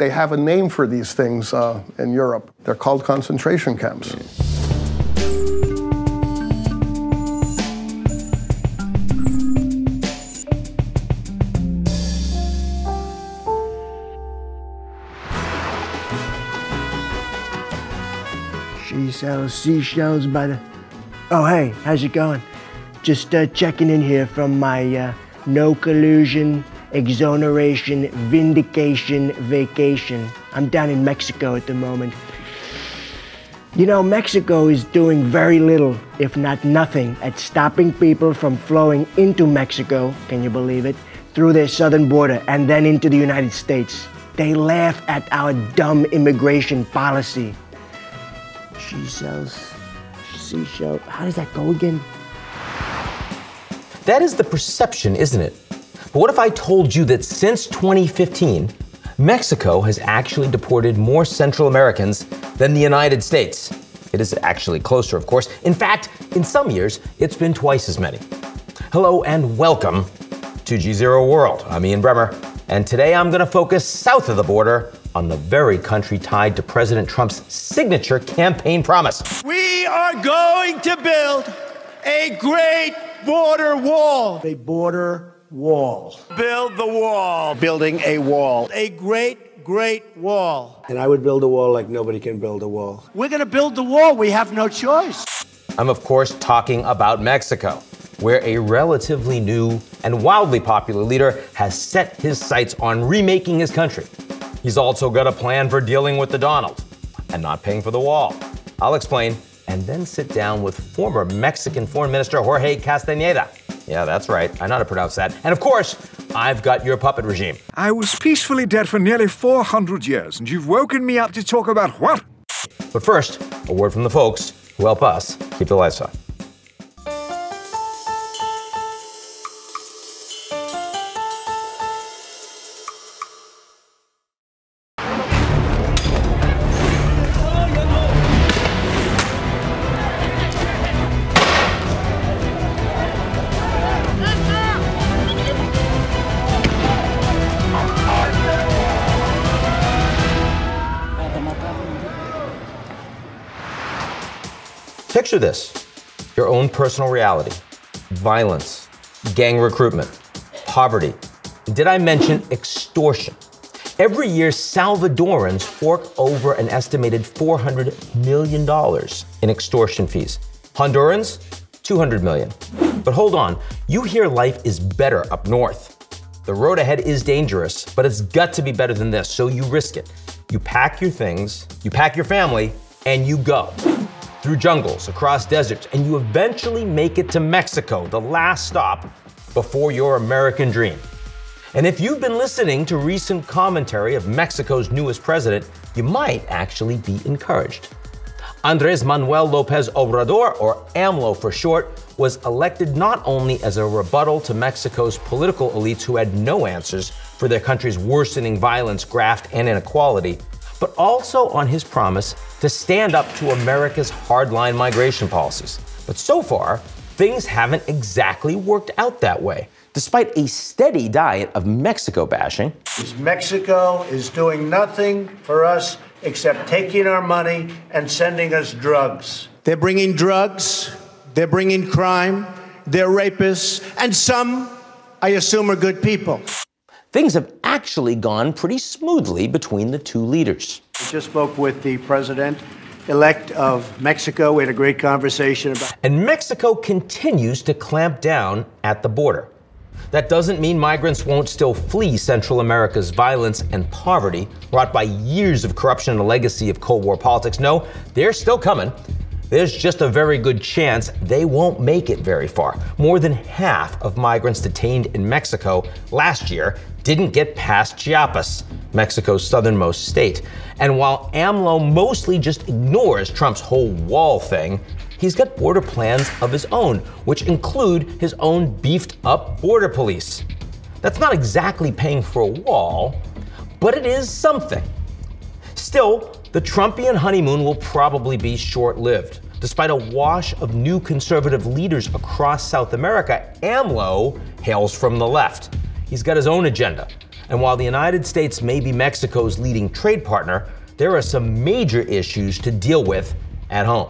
They have a name for these things in Europe. They're called concentration camps. She sells seashells by the... Oh, hey, how's it going? Just checking in here from my no collusion, exoneration, vindication vacation. I'm down in Mexico at the moment. You know, Mexico is doing very little, if not nothing, at stopping people from flowing into Mexico, can you believe it, through their southern border and then into the United States. They laugh at our dumb immigration policy. She sells seashell. How does that go again? That is the perception, isn't it? But what if I told you that since 2015, Mexico has actually deported more Central Americans than the United States? It is actually closer, of course. In fact, in some years, it's been twice as many. Hello and welcome to GZERO World. I'm Ian Bremmer, and today I'm going to focus south of the border on the very country tied to President Trump's signature campaign promise. We are going to build a great border wall. A border wall. Build the wall. Building a wall. A great, great wall. And I would build a wall like nobody can build a wall. We're going to build the wall. We have no choice. I'm, of course, talking about Mexico, where a relatively new and wildly popular leader has set his sights on remaking his country. He's also got a plan for dealing with the Donald and not paying for the wall. I'll explain and then sit down with former Mexican Foreign Minister Jorge Castañeda. Yeah, that's right. I know how to pronounce that. And of course, I've got your puppet regime. I was peacefully dead for nearly 400 years, and you've woken me up to talk about what? But first, a word from the folks who help us keep the lights on. Picture this, your own personal reality, violence, gang recruitment, poverty. Did I mention extortion? Every year, Salvadorans fork over an estimated $400 million in extortion fees. Hondurans, $200 million. But hold on, you hear life is better up north. The road ahead is dangerous, but it's got to be better than this, so you risk it. You pack your things, you pack your family, and you go. Through jungles, across deserts, and you eventually make it to Mexico, the last stop before your American dream. And if you've been listening to recent commentary of Mexico's newest president, you might actually be encouraged. Andrés Manuel López Obrador, or AMLO for short, was elected not only as a rebuttal to Mexico's political elites who had no answers for their country's worsening violence, graft, and inequality, but also on his promise to stand up to America's hardline migration policies. But so far, things haven't exactly worked out that way, despite a steady diet of Mexico bashing. Mexico is doing nothing for us except taking our money and sending us drugs. They're bringing drugs. They're bringing crime. They're rapists. And some, I assume, are good people. Things have actually gone pretty smoothly between the two leaders. I just spoke with the president-elect of Mexico. We had a great conversation about... And Mexico continues to clamp down at the border. That doesn't mean migrants won't still flee Central America's violence and poverty wrought by years of corruption and a legacy of Cold War politics. No, they're still coming. There's just a very good chance they won't make it very far. More than half of migrants detained in Mexico last year didn't get past Chiapas, Mexico's southernmost state. And while AMLO mostly just ignores Trump's whole wall thing, he's got border plans of his own, which include his own beefed up border police. That's not exactly paying for a wall, but it is something. Still, the Trumpian honeymoon will probably be short-lived. Despite a wash of new conservative leaders across South America, AMLO hails from the left. He's got his own agenda, And while the United States may be Mexico's leading trade partner, there are some major issues to deal with at home.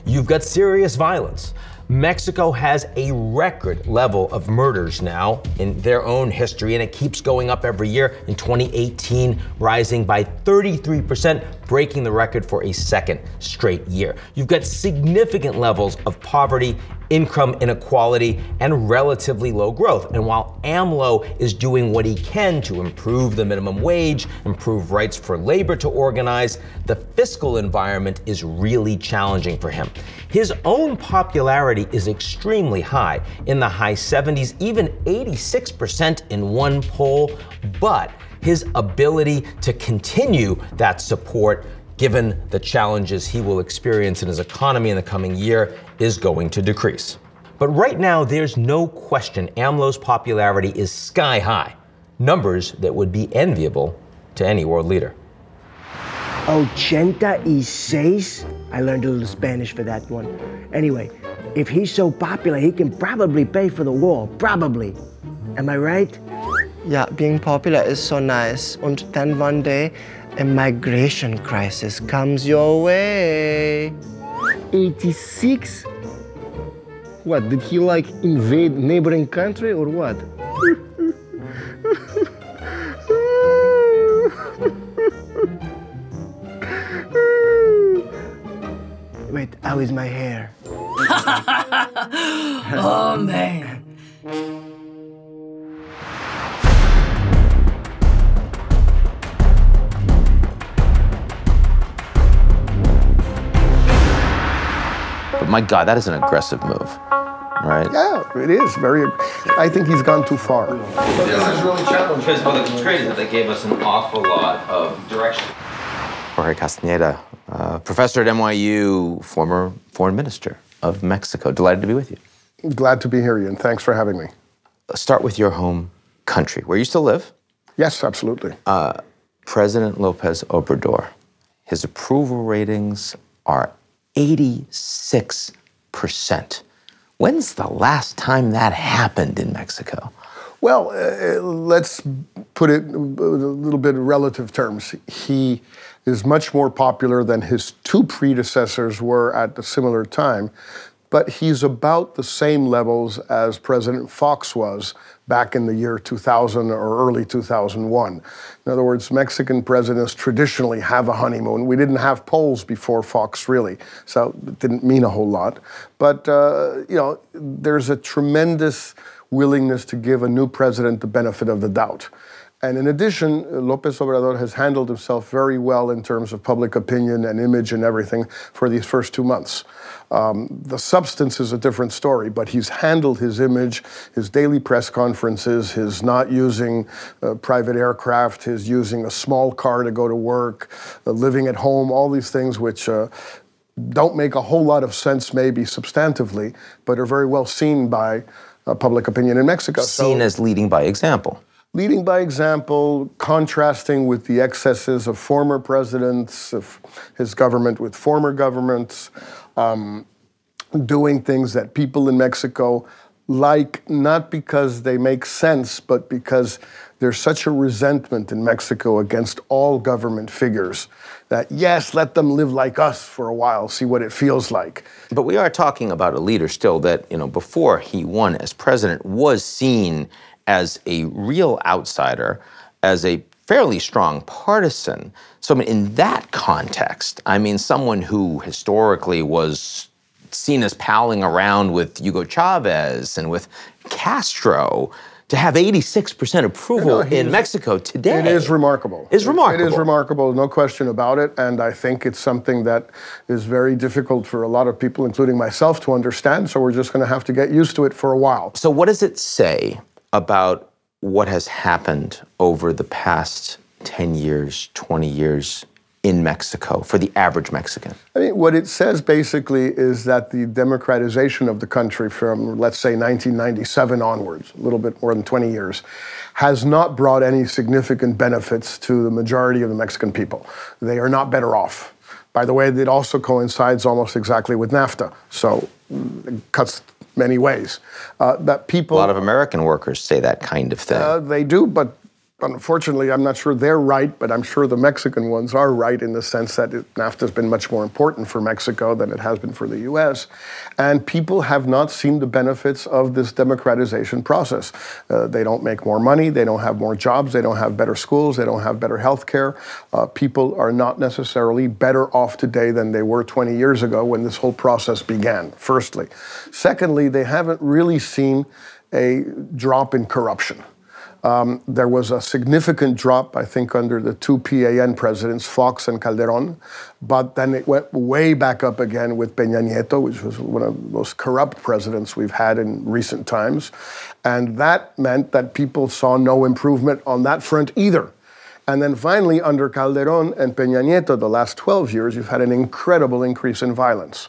You've got serious violence. Mexico has a record level of murders now in their own history, and it keeps going up every year. In 2018, rising by 33%, breaking the record for a second straight year. You've got significant levels of poverty, income inequality, and relatively low growth. And while AMLO is doing what he can to improve the minimum wage, improve rights for labor to organize, the fiscal environment is really challenging for him. His own popularity is extremely high, in the high 70s, even 86% in one poll, but his ability to continue that support, given the challenges he will experience in his economy in the coming year, is going to decrease. But right now, there's no question AMLO's popularity is sky high, numbers that would be enviable to any world leader. 86? I learned a little Spanish for that one. Anyway, if he's so popular, he can probably pay for the wall. Probably. Am I right? Yeah, being popular is so nice. And then one day, a migration crisis comes your way. 86? What, did he like invade neighboring country or what? Wait, how is my hair? Oh, man. But my God, that is an aggressive move, right? Yeah, it is very. I think he's gone too far. This is really challenging. Because what's great is that they gave us an awful lot of direction. Jorge Castaneda, professor at NYU, former foreign minister of Mexico. Delighted to be with you. Glad to be here, Ian. Thanks for having me. Let's start with your home country, where you still live. Yes, absolutely. President López Obrador, his approval ratings are 86%. When's the last time that happened in Mexico? Well, let's put it a little bit in relative terms. He is much more popular than his two predecessors were at a similar time, but he's about the same levels as President Fox was back in the year 2000 or early 2001. In other words, Mexican presidents traditionally have a honeymoon. We didn't have polls before Fox, really, so it didn't mean a whole lot. But, you know, there's a tremendous willingness to give a new president the benefit of the doubt. And in addition, López Obrador has handled himself very well in terms of public opinion and image and everything for these first 2 months. The substance is a different story, but he's handled his image, his daily press conferences, his not using private aircraft, his using a small car to go to work, living at home, all these things which don't make a whole lot of sense maybe substantively, but are very well seen by public opinion in Mexico. Seen as leading by example. Leading by example, contrasting with the excesses of former presidents, of his government with former governments, doing things that people in Mexico like, not because they make sense, but because there's such a resentment in Mexico against all government figures that, yes, let them live like us for a while, see what it feels like. But we are talking about a leader still that, you know, before he won as president, was seen as a real outsider, as a fairly strong partisan. So I mean, in that context, I mean, someone who historically was seen as palling around with Hugo Chavez and with Castro, to have 86% approval in Mexico today. It is remarkable. It's remarkable. It is remarkable, no question about it. And I think it's something that is very difficult for a lot of people, including myself, to understand. So we're just going to have to get used to it for a while. So what does it say about what has happened over the past 10 years, 20 years in Mexico for the average Mexican? I mean, what it says basically is that the democratization of the country from, let's say, 1997 onwards, a little bit more than 20 years, has not brought any significant benefits to the majority of the Mexican people. They are not better off. By the way, it also coincides almost exactly with NAFTA, so it cuts many ways. That people, a lot of American workers say that kind of thing. They do, but unfortunately, I'm not sure they're right, but I'm sure the Mexican ones are right in the sense that NAFTA has been much more important for Mexico than it has been for the U.S. And people have not seen the benefits of this democratization process. They don't make more money, they don't have more jobs, they don't have better schools, they don't have better health care. People are not necessarily better off today than they were 20 years ago when this whole process began, firstly. Secondly, they haven't really seen a drop in corruption. There was a significant drop, I think, under the two PAN presidents, Fox and Calderón, but then it went way back up again with Peña Nieto, which was one of the most corrupt presidents we've had in recent times. And that meant that people saw no improvement on that front either. And then finally, under Calderón and Peña Nieto, the last 12 years, you've had an incredible increase in violence.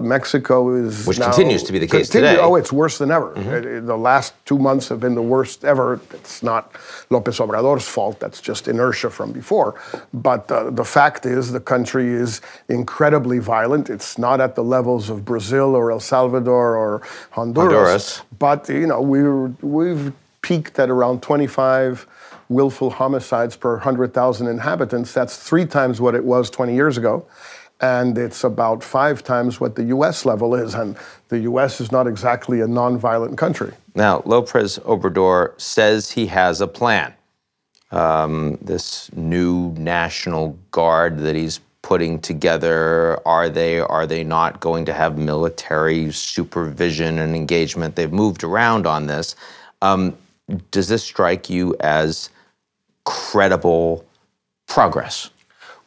Mexico is Which now, continues to be the case today. Oh, it's worse than ever. The last 2 months have been the worst ever. It's not López Obrador's fault. That's just inertia from before. But the fact is the country is incredibly violent. It's not at the levels of Brazil or El Salvador or Honduras. But, you know, we've peaked at around 25 willful homicides per 100,000 inhabitants. That's 3 times what it was 20 years ago. And it's about 5 times what the U.S. level is. And the U.S. is not exactly a nonviolent country. Now, López Obrador says he has a plan. This new National Guard that he's putting together, are they not going to have military supervision and engagement? They've moved around on this. Does this strike you as credible progress?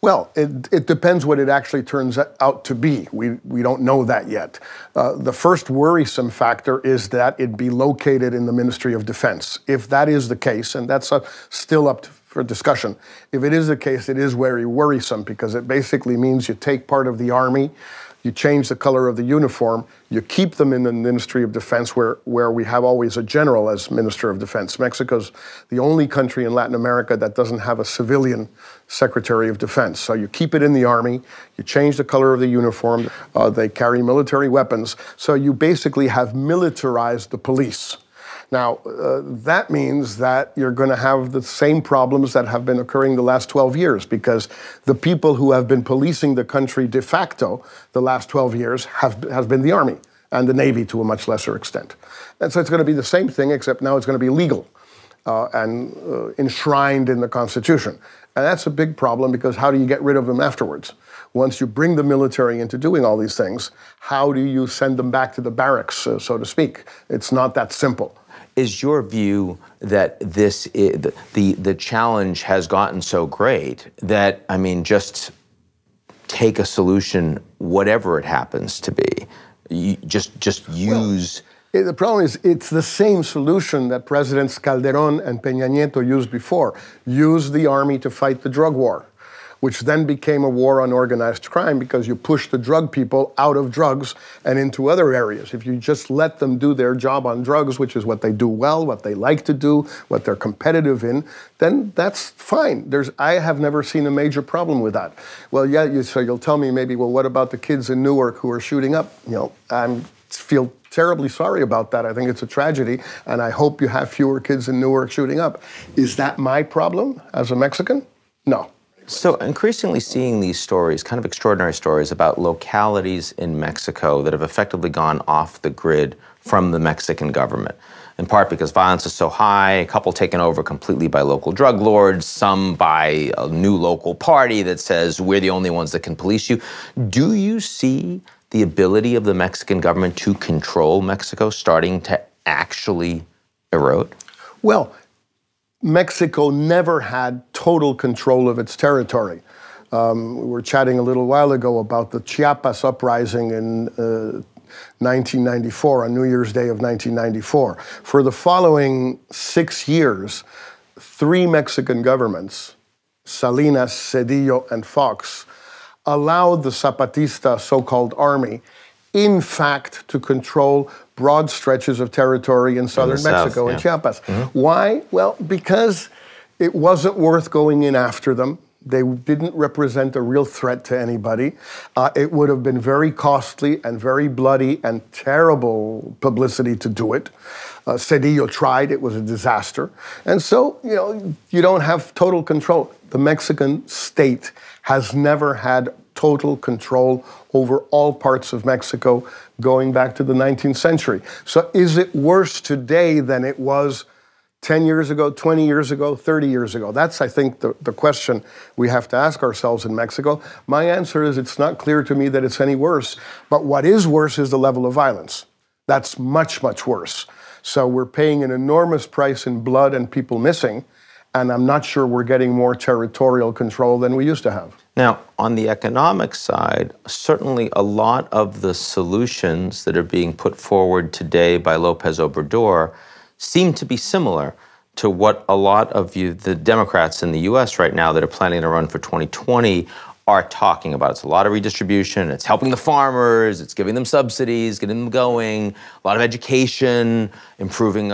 Well, it depends what it actually turns out to be. We don't know that yet. The first worrisome factor is that it be located in the Ministry of Defense. If that is the case, and that's still up for discussion, if it is the case, it is very worrisome because it basically means you take part of the army, you change the color of the uniform, you keep them in the Ministry of Defense where we have always a general as Minister of Defense. Mexico's the only country in Latin America that doesn't have a civilian Secretary of Defense. So you keep it in the army, you change the color of the uniform, they carry military weapons, so you basically have militarized the police. Now, that means that you're going to have the same problems that have been occurring the last 12 years because the people who have been policing the country de facto the last 12 years has been the Army and the Navy to a much lesser extent. And so it's going to be the same thing, except now it's going to be legal and enshrined in the Constitution. And that's a big problem because how do you get rid of them afterwards? Once you bring the military into doing all these things, how do you send them back to the barracks, so to speak? It's not that simple. Is your view that this the challenge has gotten so great that, I mean, just take a solution, whatever it happens to be, you just use... Well, the problem is it's the same solution that Presidents Calderón and Peña Nieto used before. Use the army to fight the drug war, which then became a war on organized crime because you push the drug people out of drugs and into other areas. If you just let them do their job on drugs, which is what they do well, what they like to do, what they're competitive in, then that's fine. I have never seen a major problem with that. Well, yeah, so you'll tell me maybe, well, what about the kids in Newark who are shooting up? You know, I feel terribly sorry about that. I think it's a tragedy, and I hope you have fewer kids in Newark shooting up. Is that my problem as a Mexican? No. So increasingly seeing these stories, kind of extraordinary stories about localities in Mexico that have effectively gone off the grid from the Mexican government, in part because violence is so high, a couple taken over completely by local drug lords, some by a new local party that says we're the only ones that can police you. Do you see the ability of the Mexican government to control Mexico starting to actually erode? Well, Mexico never had total control of its territory. We were chatting a little while ago about the Chiapas uprising in 1994, on New Year's Day of 1994. For the following 6 years, 3 Mexican governments, Salinas, Cedillo, and Fox, allowed the Zapatista so-called army, in fact, to control broad stretches of territory in southern Mexico and Chiapas. Why? Well, because it wasn't worth going in after them. They didn't represent a real threat to anybody. It would have been very costly and very bloody and terrible publicity to do it. Cedillo tried, it was a disaster. And so, you don't have total control. The Mexican state has never had total control over all parts of Mexico going back to the 19th century. So is it worse today than it was 10 years ago, 20 years ago, 30 years ago? That's, I think, the question we have to ask ourselves in Mexico. My answer is it's not clear to me that it's any worse. But what is worse is the level of violence. That's much, much worse. So we're paying an enormous price in blood and people missing, and I'm not sure we're getting more territorial control than we used to have. Now, on the economic side, certainly a lot of the solutions that are being put forward today by López Obrador seem to be similar to what a lot of the Democrats in the U.S. right now that are planning to run for 2020 are talking about. It's a lot of redistribution, it's helping the farmers, it's giving them subsidies, getting them going, a lot of education, improving,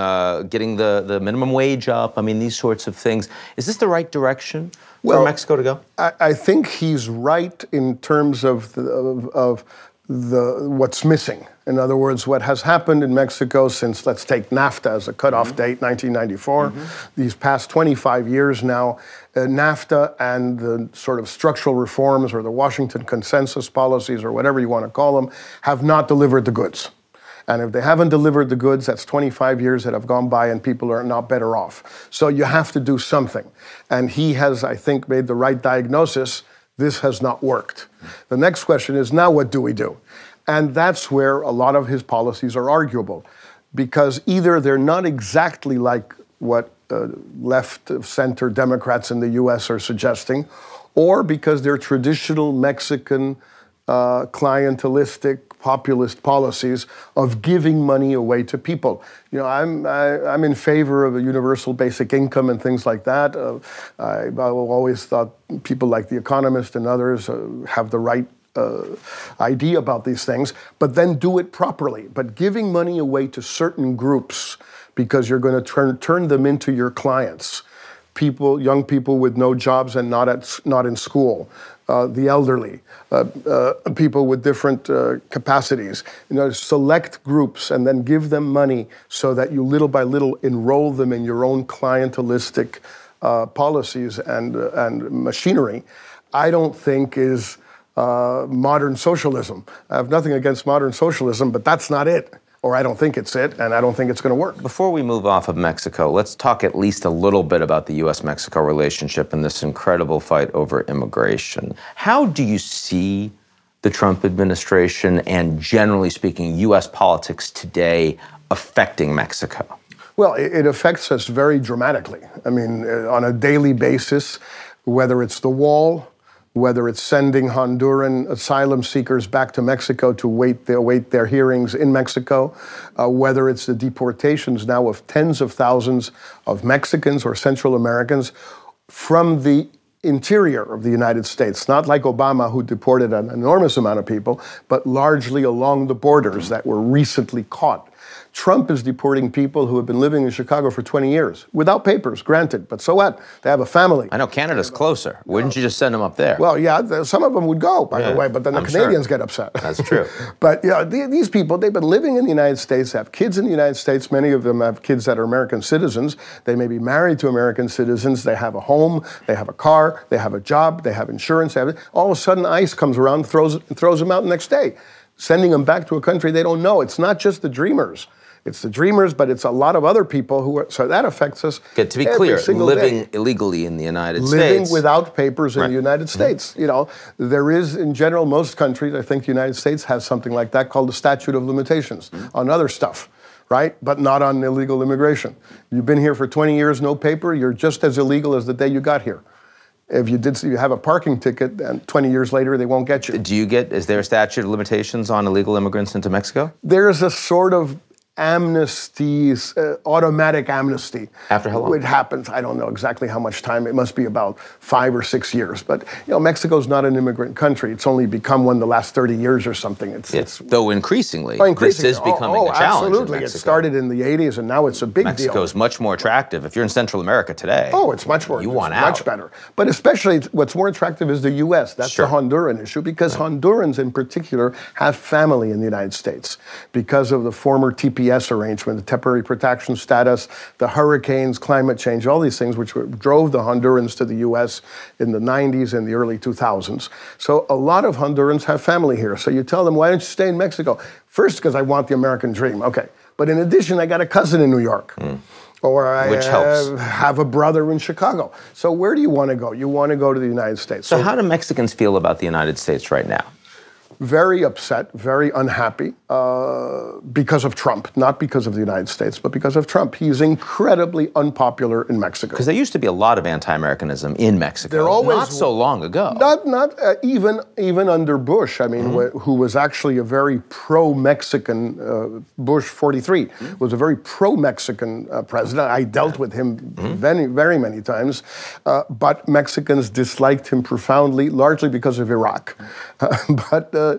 getting the minimum wage up. I mean, these sorts of things. Is this the right direction for Mexico to go? I think he's right in terms of what's missing. In other words, what has happened in Mexico since, let's take NAFTA as a cutoff date, 1994, these past 25 years now, NAFTA and the sort of structural reforms or the Washington consensus policies or whatever you want to call them have not delivered the goods. And if they haven't delivered the goods, that's 25 years that have gone by and people are not better off. So you have to do something. And he has, I think, made the right diagnosis. This has not worked. The next question is, now what do we do? And that's where a lot of his policies are arguable, because either they're not exactly like what left-of-center Democrats in the U.S. are suggesting, or because they're traditional Mexican clientelistic populist policies of giving money away to people. I'm in favor of a universal basic income and things like that. I've always thought people like The Economist and others have the right idea about these things, but then do it properly. But giving money away to certain groups because you're going to turn them into your clients, young people with no jobs and not in school, the elderly, people with different capacities, select groups and then give them money so that you little by little enroll them in your own clientelistic policies and machinery, I don't think is modern socialism. I have nothing against modern socialism, but that's not it. Or I don't think it's it, and I don't think it's going to work. Before we move off of Mexico, let's talk at least a little bit about the U.S.-Mexico relationship and this incredible fight over immigration. How do you see the Trump administration and, generally speaking, U.S. politics today affecting Mexico? Well, it affects us very dramatically. I mean, on a daily basis, whether it's the wall, whether it's sending Honduran asylum seekers back to Mexico to await their hearings in Mexico, whether it's the deportations now of tens of thousands of Mexicans or Central Americans from the interior of the United States, not like Obama, who deported an enormous amount of people, but largely along the borders that were recently caught. Trump is deporting people who have been living in Chicago for 20 years, without papers, granted, but so what? They have a family. I know Canada's closer. Wouldn't you just send them up there? Well, yeah, some of them would go, by the way, but then the Canadians get upset. That's true. But these people, they've been living in the United States, have kids in the United States. Many of them have kids that are American citizens. They may be married to American citizens. They have a home, they have a car, they have a job, they have insurance. All of a sudden, ICE comes around and throws them out the next day, sending them back to a country they don't know. It's not just the Dreamers. It's the Dreamers, but it's a lot of other people who are, so that affects us. Okay, to be clear, living illegally in the United States. Living without papers in the United States. There is, in general, most countries, I think the United States has something like that called the statute of limitations on other stuff, right? But not on illegal immigration. You've been here for 20 years, no paper, you're just as illegal as the day you got here. If you have a parking ticket, and 20 years later, they won't get you. Is there a statute of limitations on illegal immigrants into Mexico? There's a sort of amnesties, automatic amnesty. After how long? It happens, I don't know exactly how much time. It must be about 5 or 6 years. But, Mexico's not an immigrant country. It's only become one the last 30 years or something. Though increasingly, this is becoming a challenge absolutely. in Mexico. It started in the 80s, and now it's a big deal. Mexico's much more attractive. If you're in Central America today, it's much more. You want out. Much better. But especially, what's more attractive is the U.S. That's the Honduran issue, because Hondurans in particular have family in the United States because of the former TPS arrangement, the temporary protection status, the hurricanes, climate change, all these things which drove the Hondurans to the U.S. in the 90s and the early 2000s. So a lot of Hondurans have family here. So you tell them, why don't you stay in Mexico? First, because I want the American dream. Okay. But in addition, I got a cousin in New York. Or I have a brother in Chicago. So where do you want to go? You want to go to the United States. So how do Mexicans feel about the United States right now? Very upset, very unhappy because of Trump. Not because of the United States, but because of Trump. He's incredibly unpopular in Mexico. Because there used to be a lot of anti-Americanism in Mexico. There always, not so long ago. Not even under Bush. I mean, who was actually a very pro-Mexican, Bush 43 was a very pro-Mexican president. I dealt with him very, very many times. But Mexicans disliked him profoundly, largely because of Iraq.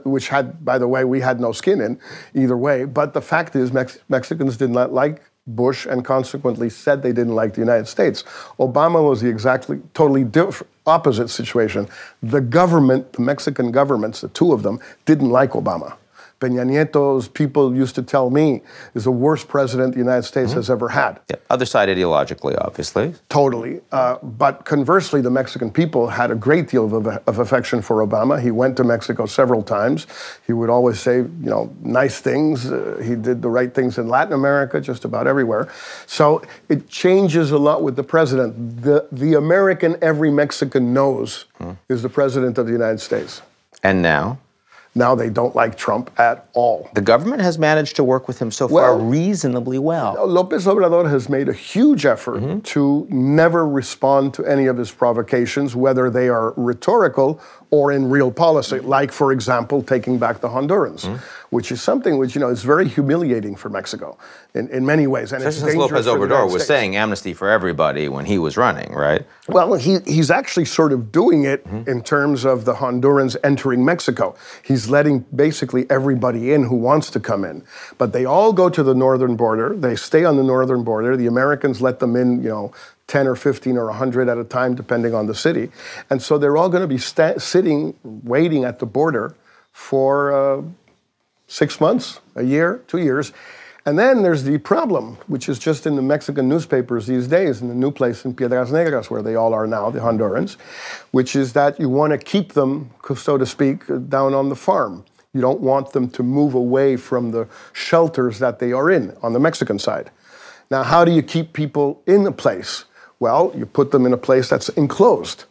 Which had, by the way, we had no skin in either way. But the fact is, Mexicans did not like Bush and consequently said they didn't like the United States. Obama was the totally opposite situation. The government, the Mexican governments, the two of them, didn't like Obama. Peña Nieto's people used to tell me is the worst president the United States has ever had. Yeah. Other side ideologically, obviously. Totally. But conversely, the Mexican people had a great deal of affection for Obama. He went to Mexico several times. He would always say, nice things. He did the right things in Latin America, just about everywhere. So it changes a lot with the president. The American every Mexican knows is the president of the United States. And now? Now they don't like Trump at all. The government has managed to work with him so far reasonably well. López Obrador has made a huge effort to never respond to any of his provocations, whether they are rhetorical or in real policy, like, for example, taking back the Hondurans, which is something which, is very humiliating for Mexico in many ways. And since López Obrador was saying amnesty for everybody when he was running, right? Well, he's actually sort of doing it in terms of the Hondurans entering Mexico. He's letting basically everybody in who wants to come in. But they all go to the northern border. They stay on the northern border. The Americans let them in, 10 or 15 or 100 at a time, depending on the city. And so they're all going to be sitting, waiting at the border for 6 months, a year, 2 years. And then there's the problem, which is just in the Mexican newspapers these days, in the new place in Piedras Negras, where they all are now, the Hondurans, which is that you want to keep them, so to speak, down on the farm. You don't want them to move away from the shelters that they are in on the Mexican side. Now, how do you keep people in a place? Well, you put them in a place that's enclosed.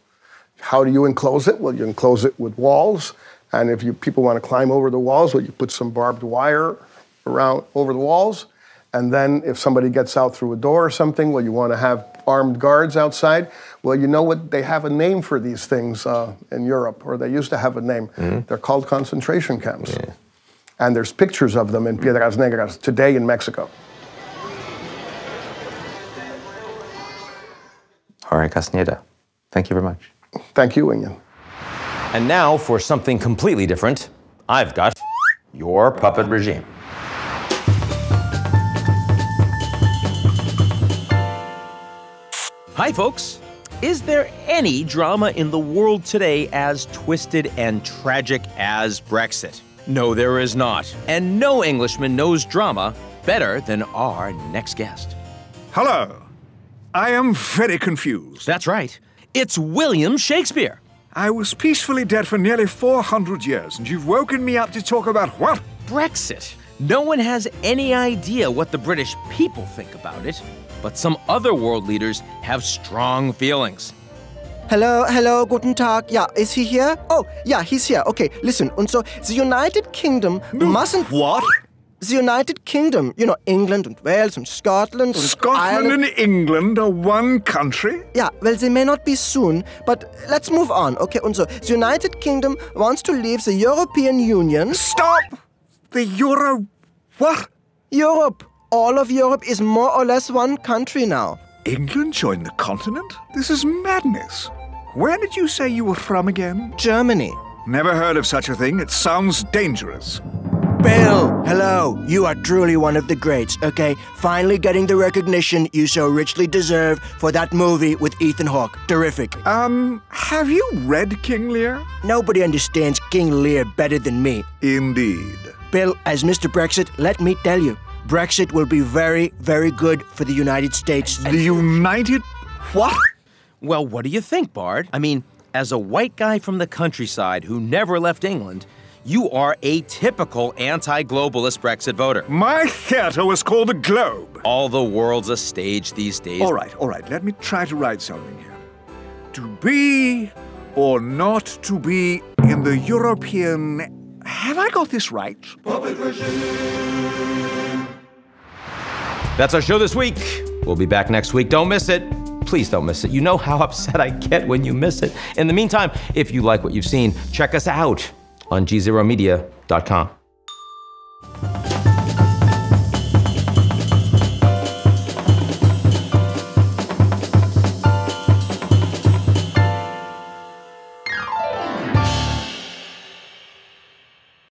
How do you enclose it? Well, you enclose it with walls. And if people want to climb over the walls, well, you put some barbed wire around over the walls. And then if somebody gets out through a door or something, well, you want to have armed guards outside. Well, you know what? They have a name for these things in Europe, or they used to have a name. They're called concentration camps. Yeah. And there's pictures of them in Piedras Negras today in Mexico. Jorge Castaneda, thank you very much. Thank you, Ian. And now for something completely different, I've got your puppet regime. Hi, folks. Is there any drama in the world today as twisted and tragic as Brexit? No, there is not. And no Englishman knows drama better than our next guest. Hello. I am very confused. That's right. It's William Shakespeare. I was peacefully dead for nearly 400 years, and you've woken me up to talk about what? Brexit. No one has any idea what the British people think about it, but some other world leaders have strong feelings. Hello, guten Tag. Yeah, is he here? Oh, yeah, he's here. Okay, listen. And so the United Kingdom mustn't... What? The United Kingdom, England and Wales and Scotland and Scotland Ireland. and England are one country? Yeah, well, they may not be soon, but let's move on, okay? And so the United Kingdom wants to leave the European Union. Stop! The Euro... what? Europe. All of Europe is more or less one country now. England joined the continent? This is madness. Where did you say you were from again? Germany. Never heard of such a thing. It sounds dangerous. Bill, hello. You are truly one of the greats, okay? Finally getting the recognition you so richly deserve for that movie with Ethan Hawke. Terrific. Have you read King Lear? Nobody understands King Lear better than me. Indeed. Bill, as Mr. Brexit, let me tell you, Brexit will be very, very good for the United States. The United... What? Well, what do you think, Bard? I mean, as a white guy from the countryside who never left England, you are a typical anti-globalist Brexit voter. My theater was called the Globe. All the world's a stage these days. All right. Let me try to write something here. To be or not to be in the European... Have I got this right? That's our show this week. We'll be back next week. Don't miss it. Please don't miss it. You know how upset I get when you miss it. In the meantime, if you like what you've seen, check us out on GZEROmedia.com.